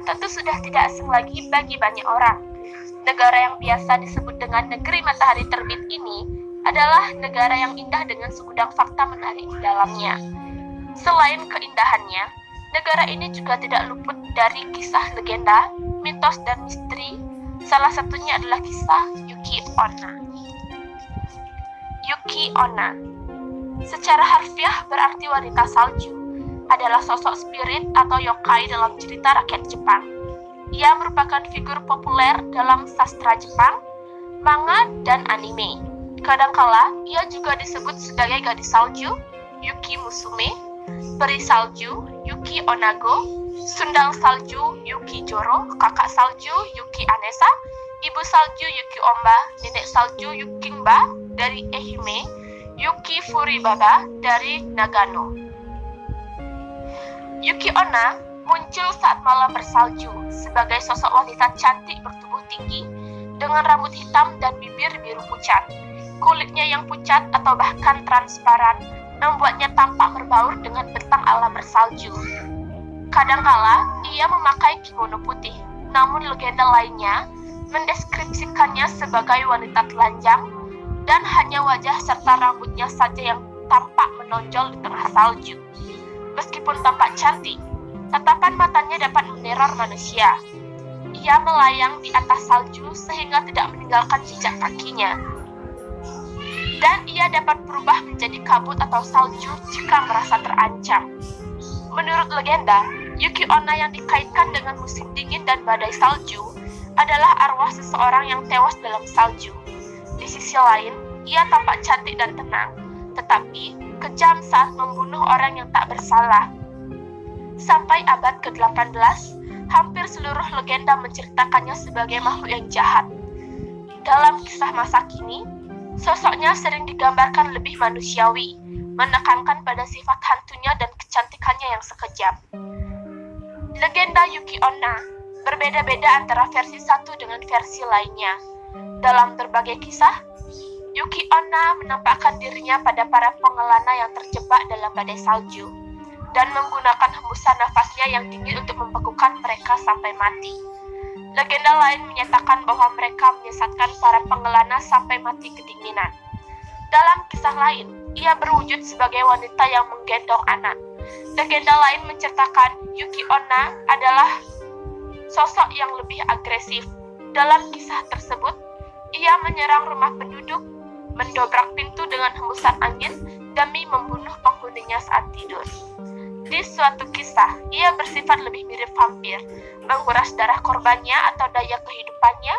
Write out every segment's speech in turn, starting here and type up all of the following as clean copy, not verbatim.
tentu sudah tidak asing lagi bagi banyak orang. Negara yang biasa disebut dengan negeri matahari terbit ini adalah negara yang indah dengan segudang fakta menarik di dalamnya. Selain keindahannya, negara ini juga tidak luput dari kisah legenda, mitos, dan misteri. Salah satunya adalah kisah Yuki Onna. Yuki Onna secara harfiah berarti wanita salju, adalah sosok spirit atau yokai dalam cerita rakyat Jepang. Ia merupakan figur populer dalam sastra Jepang, manga, dan anime. Kadangkala ia juga disebut sebagai gadis salju, Yuki Musume, peri salju, Yuki Onago, sundang salju, Yuki Joro, kakak salju, Yuki Anesa, ibu salju, Yuki Omba, nenek salju, Yuki Mba dari Ehime, Yuki Furibaba dari Nagano. Yuki Onna muncul saat malam bersalju sebagai sosok wanita cantik bertubuh tinggi dengan rambut hitam dan bibir biru pucat. Kulitnya yang pucat atau bahkan transparan membuatnya tampak berbaur dengan bentang alam bersalju. Kadangkala ia memakai kimono putih, namun legenda lainnya mendeskripsikannya sebagai wanita telanjang dan hanya wajah serta rambutnya saja yang tampak menonjol di tengah salju. Meskipun tampak cantik, tatapan matanya dapat meneror manusia. Ia melayang di atas salju sehingga tidak meninggalkan jejak kakinya. Dan ia dapat berubah menjadi kabut atau salju jika merasa terancam. Menurut legenda, Yuki Onna yang dikaitkan dengan musim dingin dan badai salju adalah arwah seseorang yang tewas dalam salju. Di sisi lain, ia tampak cantik dan tenang, tetapi kejam saat membunuh orang yang tak bersalah. Sampai abad ke-18, hampir seluruh legenda menceritakannya sebagai makhluk yang jahat. Dalam kisah masa kini, sosoknya sering digambarkan lebih manusiawi, menekankan pada sifat hantunya dan kecantikannya yang sekejap. Legenda Yuki Onna berbeda-beda antara versi satu dengan versi lainnya. Dalam berbagai kisah, Yuki Onna menampakkan dirinya pada para pengelana yang terjebak dalam badai salju dan menggunakan hembusan nafasnya yang dingin untuk membekukan mereka sampai mati. Legenda lain menyatakan bahwa mereka menyesatkan para pengelana sampai mati kedinginan. Dalam kisah lain, ia berwujud sebagai wanita yang menggendong anak. Legenda lain menceritakan Yuki Onna adalah sosok yang lebih agresif. Dalam kisah tersebut, ia menyerang rumah penduduk, mendobrak pintu dengan hembusan angin demi membunuh penghuninya saat tidur. Di suatu kisah, ia bersifat lebih mirip vampir, menguras darah korbannya atau daya kehidupannya.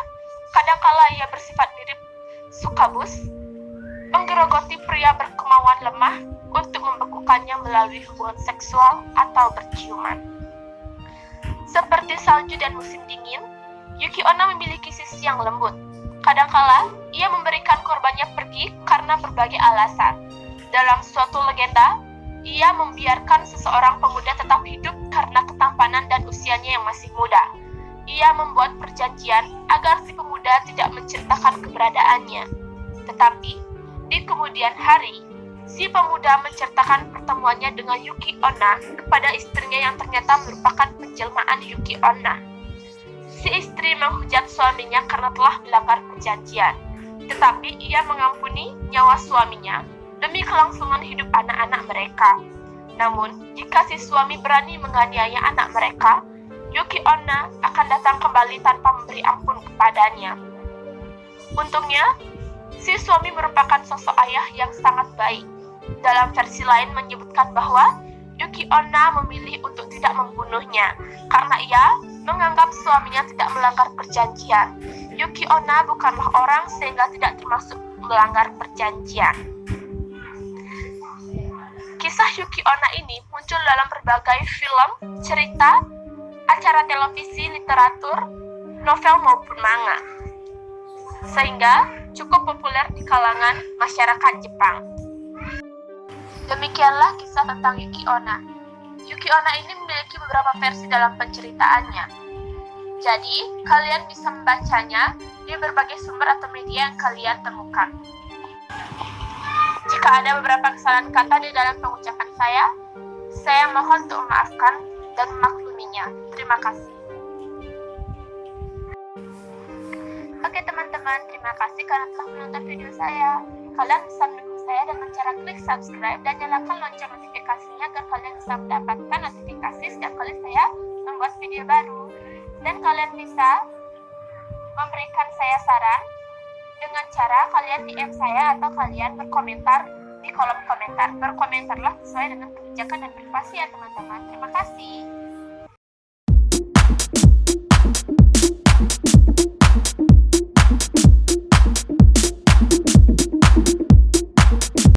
Kadangkala ia bersifat mirip sukabus, menggerogoti pria berkemauan lemah untuk membekukannya melalui hubungan seksual atau berciuman. Seperti salju dan musim dingin, Yuki Onna memiliki sisi yang lembut. Kadangkala, ia memberikan korbannya pergi karena berbagai alasan. Dalam suatu legenda, ia membiarkan seseorang pemuda tetap hidup karena ketampanan dan usianya yang masih muda. Ia membuat perjanjian agar si pemuda tidak menceritakan keberadaannya. Tetapi, di kemudian hari, si pemuda menceritakan pertemuannya dengan Yuki Onna kepada istrinya yang ternyata merupakan penjelmaan Yuki Onna. Si istri menghujat suaminya karena telah melanggar perjanjian, tetapi ia mengampuni nyawa suaminya demi kelangsungan hidup anak-anak mereka. Namun, jika si suami berani menganiaya anak mereka, Yuki Onna akan datang kembali tanpa memberi ampun kepadanya. Untungnya, si suami merupakan sosok ayah yang sangat baik. Dalam versi lain menyebutkan bahwa Yuki Onna memilih untuk tidak membunuhnya karena ia menganggap suaminya tidak melanggar perjanjian. Yuki Onna bukanlah orang sehingga tidak termasuk melanggar perjanjian. Kisah Yuki Onna ini muncul dalam berbagai film, cerita, acara televisi, literatur, novel maupun manga, sehingga cukup populer di kalangan masyarakat Jepang. Demikianlah kisah tentang Yuki Onna. Yuki Onna ini memiliki beberapa versi dalam penceritaannya. Jadi, kalian bisa membacanya di berbagai sumber atau media yang kalian temukan. Jika ada beberapa kesalahan kata di dalam pengucapan saya mohon untuk memaafkan dan memakluminya. Terima kasih. Oke teman-teman, terima kasih karena telah menonton video saya. Kalian bisa mendukung saya dengan cara klik subscribe dan nyalakan lonceng notifikasinya agar kalian bisa mendapatkan notifikasi setiap kali saya membuat video baru. Dan kalian bisa memberikan saya saran dengan cara kalian DM saya atau kalian berkomentar di kolom komentar. Berkomentarlah sesuai dengan kebijakan dan privasi ya teman-teman. Terima kasih.